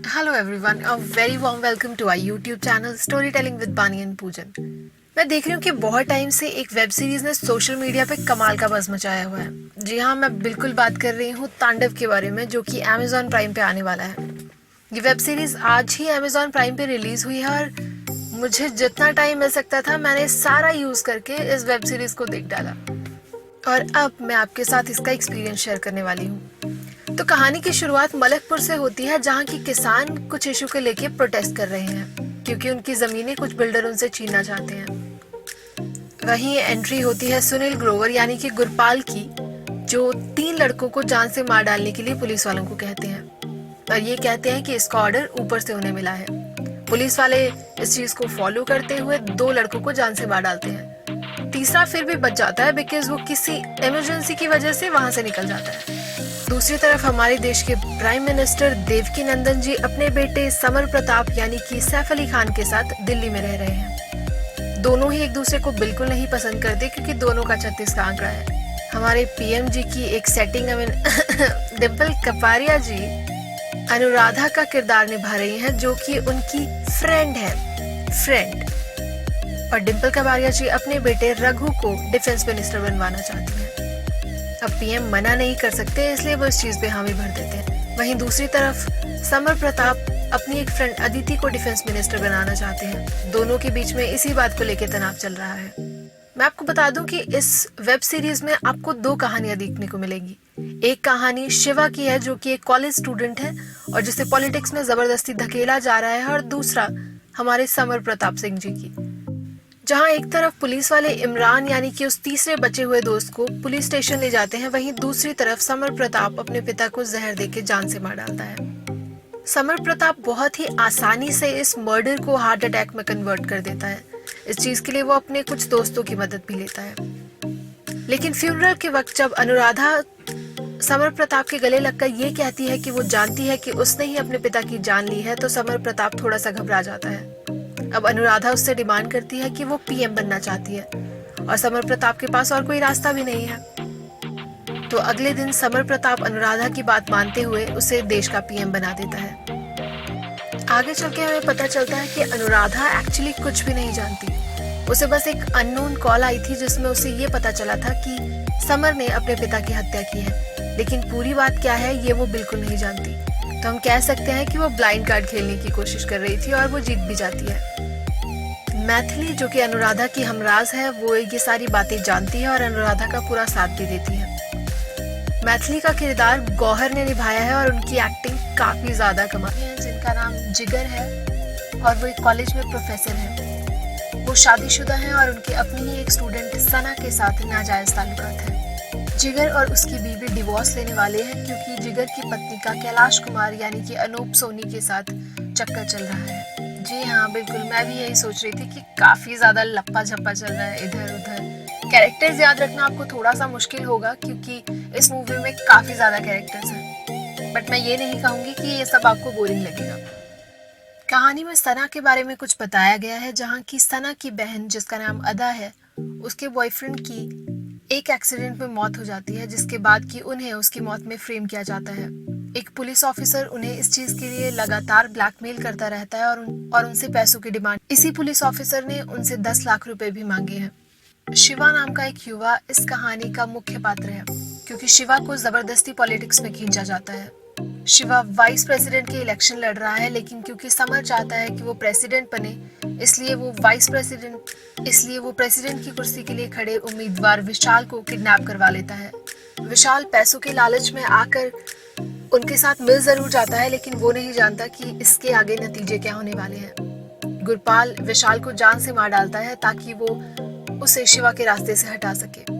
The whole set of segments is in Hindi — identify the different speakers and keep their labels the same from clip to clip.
Speaker 1: Hello everyone, a very warm welcome to our YouTube channel Storytelling with Bani and पूजन। मैं देख रही हूँ कि बहुत टाइम से एक वेब सीरीज ने सोशल मीडिया पे कमाल का बज़ मचाया हुआ है। जी हाँ, मैं बिल्कुल बात कर रही हूँ तांडव के बारे में, जो कि Amazon प्राइम पे आने वाला है। ये वेब सीरीज आज ही Amazon प्राइम पे रिलीज हुई है और मुझे जितना टाइम मिल सकता था मैंने सारा यूज करके इस वेब सीरीज को देख डाला और अब मैं आपके साथ इसका एक्सपीरियंस शेयर करने वाली हूँ। तो कहानी की शुरुआत मलकपुर से होती है, जहाँ की किसान कुछ इशू को लेके प्रोटेस्ट कर रहे हैं क्योंकि उनकी जमीनें कुछ बिल्डर उनसे छीनना चाहते हैं। वहीं एंट्री होती है सुनील ग्रोवर यानी कि गुरपाल की, जो 3 लड़कों को जान से मार डालने के लिए पुलिस वालों को कहते हैं और ये कहते हैं कि इसका ऑर्डर ऊपर से उन्हें मिला है। पुलिस वाले इस चीज को फॉलो करते हुए 2 लड़कों को जान से मार डालते हैं। तीसरा फिर भी बच जाता है बिकॉज वो किसी इमरजेंसी की वजह से वहां से निकल जाता है। दूसरी तरफ हमारे देश के प्राइम मिनिस्टर देवकी नंदन जी अपने बेटे समर प्रताप यानी कि सैफ अली खान के साथ दिल्ली में रह रहे हैं। दोनों ही एक दूसरे को बिल्कुल नहीं पसंद करते क्योंकि दोनों का 36 का आंकड़ा है। हमारे पीएम जी की एक सेटिंग में डिम्पल कपाड़िया जी अनुराधा का किरदार निभा रही हैं, जो कि उनकी फ्रेंड और डिम्पल कपाड़िया जी अपने बेटे रघु को डिफेंस मिनिस्टर बनवाना चाहती हैं। अब पीएम मना नहीं कर सकते, इसलिए वो इस चीज पे हामी भर देते हैं। वहीं दूसरी तरफ समर प्रताप अपनी एक फ्रेंड अदिति को डिफेंस मिनिस्टर बनाना चाहते हैं। दोनों के बीच में इसी बात को लेकर तनाव चल रहा है। मैं आपको बता दूं कि इस वेब सीरीज में आपको 2 कहानियां देखने को मिलेगी। एक कहानी शिवा की है, जो कि एक कॉलेज स्टूडेंट है और जिसे पॉलिटिक्स में जबरदस्ती धकेला जा रहा है, और दूसरा हमारे समर प्रताप सिंह जी की, जहां एक तरफ पुलिस वाले इमरान यानी कि उस तीसरे बचे हुए दोस्त को पुलिस स्टेशन ले जाते हैं, वहीं दूसरी तरफ समर प्रताप अपने पिता को जहर देके जान से मार डालता है। समर प्रताप बहुत ही आसानी से इस मर्डर को हार्ट अटैक में कन्वर्ट कर देता है। इस चीज के लिए वो अपने कुछ दोस्तों की मदद भी लेता है। लेकिन फ्यूनरल के वक्त जब अनुराधा समर प्रताप के गले लगकर ये कहती है कि वो जानती है कि उसने ही अपने पिता की जान ली है, तो समर प्रताप थोड़ा सा घबरा जाता है। अब अनुराधा उससे डिमांड करती है कि वो पीएम बनना चाहती है और समर प्रताप के पास और कोई रास्ता भी नहीं है। तो अगले दिन समर प्रताप अनुराधा की बात मानते हुए उसे देश का पीएम बना देता है। आगे चल के हमें पता चलता है कि अनुराधा एक्चुअली कुछ भी नहीं जानती। उसे बस एक अननोन कॉल आई थी जिसमें उसे ये पता चला था कि समर ने अपने पिता की हत्या की है, लेकिन पूरी बात क्या है ये वो बिल्कुल नहीं जानती। तो हम कह सकते हैं कि वो ब्लाइंड कार्ड खेलने की कोशिश कर रही थी और वो जीत भी जाती है। मैथिली, जो कि अनुराधा की हमराज है, वो ये सारी बातें जानती है और अनुराधा का पूरा साथ भी देती है। मैथिली का किरदार गौहर ने निभाया है और उनकी एक्टिंग काफी ज्यादा कमाल है, जिनका नाम जिगर है और वो एक कॉलेज में प्रोफेसर है। वो शादीशुदा हैं और उनकी अपनी ही एक स्टूडेंट सना के साथ नाजायज ताल्लुकात है। जिगर और उसकी बीवी डिवोर्स लेने वाले हैं क्योंकि जिगर की पत्नी का कैलाश कुमार यानी कि अनूप सोनी के साथ चक्कर चल रहा है। जी हाँ, बिल्कुल, मैं भी यही सोच रही थी कि काफी ज्यादा लप्पा झप्पा चल रहा है इधर उधर। कैरेक्टर्स याद रखना आपको थोड़ा सा मुश्किल होगा क्योंकि इस मूवी में काफी ज्यादा कैरेक्टर्स हैं, बट मैं ये नहीं कहूंगी कि ये सब आपको बोरिंग लगेगा। कहानी में सना के बारे में कुछ बताया गया है, जहाँ की सना की बहन जिसका नाम अदा है, उसके बॉयफ्रेंड की एक एक्सीडेंट में मौत हो जाती है, जिसके बाद कि उन्हें उसकी मौत में फ्रेम किया जाता है। एक पुलिस ऑफिसर उन्हें इस चीज के लिए लगातार ब्लैकमेल करता रहता है और उनसे पैसों की डिमांड। इसी पुलिस ऑफिसर ने उनसे 10 लाख रुपए भी मांगे हैं। शिवा नाम का एक युवा इस कहानी का मुख्य पात्र है क्योंकि शिवा को जबरदस्ती पॉलिटिक्स में खींचा जाता है। शिवा वाइस प्रेसिडेंट के इलेक्शन लड़ रहा है, लेकिन क्योंकि समर चाहता है कि वो प्रेसिडेंट बने, इसलिए वो प्रेसिडेंट की कुर्सी के लिए खड़े उम्मीदवार विशाल को किडनैप करवा लेता है। विशाल पैसों के लालच में आकर उनके साथ मिल जरूर जाता है, लेकिन वो नहीं जानता कि इसके आगे नतीजे क्या होने वाले हैं। गुरपाल विशाल को जान से मार डालता है ताकि वो उसे शिवा के रास्ते से हटा सके।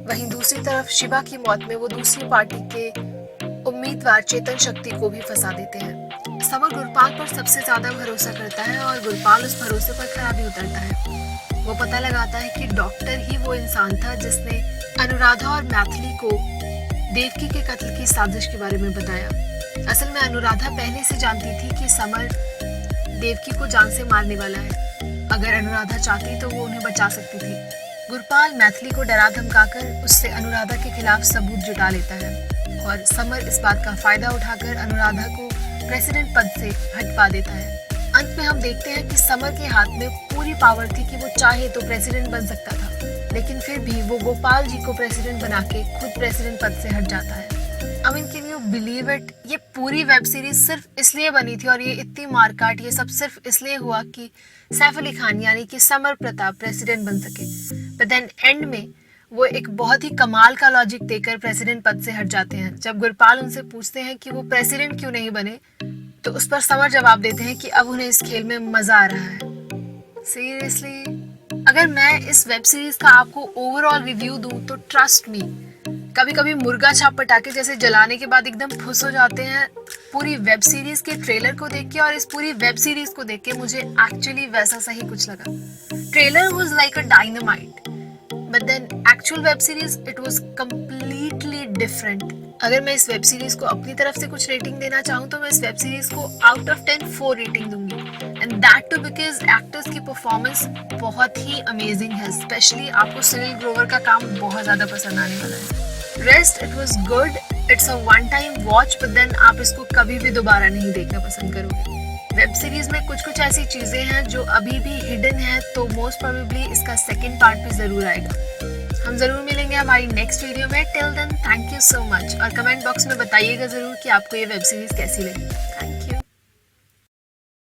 Speaker 1: वहीं दूसरी तरफ शिवा की मौत में वो दूसरी पार्टी के उम्मीदवार चेतन शक्ति को भी फंसा देते हैं। समर गुरपाल पर सबसे ज्यादा भरोसा करता है और गुरपाल उस भरोसे पर खरा भी उतरता है। वो पता लगाता है कि डॉक्टर ही वो इंसान था जिसने अनुराधा और मैथिली को देवकी के कत्ल की साजिश के बारे में बताया। असल में अनुराधा पहले से जानती थी कि समर देवकी को जान से मारने वाला है। अगर अनुराधा चाहती तो वो उन्हें बचा सकती थी। गुरपाल मैथिली को डरा धमकाकर उससे अनुराधा के खिलाफ सबूत जुटा लेता है और समर इस बात का फायदा उठाकर अनुराधा को प्रेसिडेंट पद से हटवा देता है। अंत में हम देखते हैं कि समर के हाथ में पूरी पावर थी कि वो चाहे तो प्रेसिडेंट बन सकता था, लेकिन फिर भी वो गोपाल जी को प्रेसिडेंट बना के खुद प्रेसिडेंट पद से हट जाता है। I mean, can you believe it? ये पूरी वेब सीरीज सिर्फ इसलिए बनी थी और ये इतनी मारकाट ये सब सिर्फ इसलिए हुआ कि सैफ अली खान यानी कि समर प्रताप प्रेसिडेंट बन सके। बट देन एंड में वो एक बहुत ही कमाल का लॉजिक देकर प्रेसिडेंट पद से हट जाते हैं। जब गुरपाल उनसे पूछते हैं कि वो प्रेसिडेंट क्यों नहीं बने, तो उस पर समर जवाब देते हैं कि अब उन्हें इस खेल में मजा आ रहा है। सीरियसली, अगर मैं इस वेब सीरीज का आपको ओवरऑल रिव्यू दूं तो ट्रस्ट मी, कभी कभी मुर्गा छाप पटाखे जैसे जलाने के बाद एकदम खुश हो जाते हैं पूरी वेब सीरीज के ट्रेलर को देख के। और इस पूरी वेब सीरीज को देख के मुझे एक्चुअली वैसा सही कुछ लगा। Trailer was like a dynamite, but then actual web series it was completely different. अगर मैं इस वेब सीरीज को अपनी तरफ से कुछ रेटिंग देना चाहूँ तो मैं इस वेब सीरीज को आउट ऑफ 10 4 रेटिंग दूंगी, and that too because actors की परफॉर्मेंस बहुत ही अमेजिंग है। स्पेशली आपको सुनील ग्रोवर का काम बहुत ज्यादा पसंद आने वाला है। Rest it was good, it's a one time watch, but then आप इसको कभी भी दोबारा नहीं देखना पसंद करोगे। वेब सीरीज में कुछ ऐसी चीजें हैं जो अभी भी हिडन है, तो मोस्ट प्रोबेबली इसका सेकंड पार्ट भी जरूर आएगा। हम जरूर मिलेंगे हमारी नेक्स्ट वीडियो में। Till then thank you so much, और कमेंट बॉक्स में बताइएगा जरूर कि आपको ये वेब सीरीज कैसी लगी। Thank you.